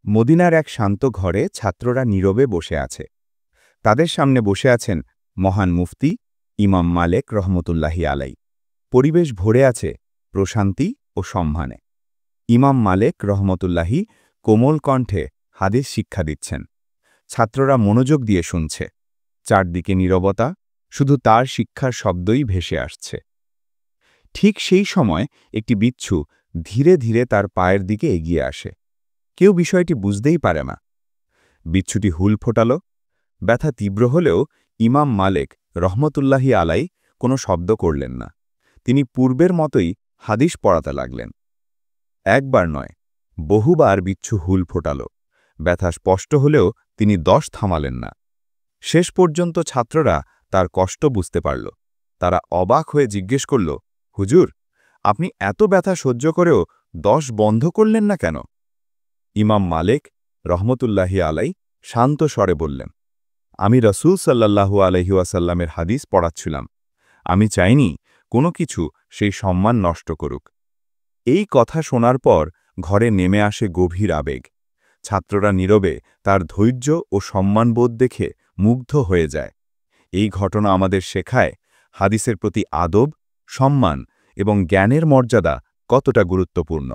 মদিনার এক শান্ত ঘরে ছাত্ররা নীরবে বসে আছে। তাদের সামনে বসে আছেন মহান মুফতি ইমাম মালেক রহমতুল্লাহি আলাই। পরিবেশ ভরে আছে প্রশান্তি ও সম্মানে। ইমাম মালেক রহমতুল্লাহি কোমল কণ্ঠে হাদিস শিক্ষা দিচ্ছেন। ছাত্ররা মনোযোগ দিয়ে শুনছে। চারদিকে নীরবতা, শুধু তার শিক্ষার শব্দই ভেসে আসছে। ঠিক সেই সময় একটি বিচ্ছু ধীরে ধীরে তার পায়ের দিকে এগিয়ে আসে। কেউ বিষয়টি বুঝতেই পারে না। বিচ্ছুটি হুল ফোটাল। ব্যথা তীব্র হলেও ইমাম মালেক রহমতুল্লাহি আলাই কোনো শব্দ করলেন না। তিনি পূর্বের মতোই হাদিস পড়াতে লাগলেন। একবার নয়, বহুবার বিচ্ছু হুল ফোটাল। ব্যথা স্পষ্ট হলেও তিনি 10 থামালেন না। শেষ পর্যন্ত ছাত্ররা তার কষ্ট বুঝতে পারল। তারা অবাক হয়ে জিজ্ঞেস করল, হুজুর, আপনি এত ব্যথা সহ্য করেও 10 বন্ধ করলেন না কেন? ইমাম মালেক রহমতুল্লাহি আলাই শান্ত স্বরে বললেন, আমি রসূল সাল্লাল্লাহু আলাইহি ওয়াসাল্লামের হাদিস পড়াচ্ছিলাম। আমি চাইনি কোনো কিছু সেই সম্মান নষ্ট করুক। এই কথা শোনার পর ঘরে নেমে আসে গভীর আবেগ। ছাত্ররা নীরবে তার ধৈর্য ও সম্মানবোধ দেখে মুগ্ধ হয়ে যায়। এই ঘটনা আমাদের শেখায় হাদিসের প্রতি আদব, সম্মান এবং জ্ঞানের মর্যাদা কতটা গুরুত্বপূর্ণ।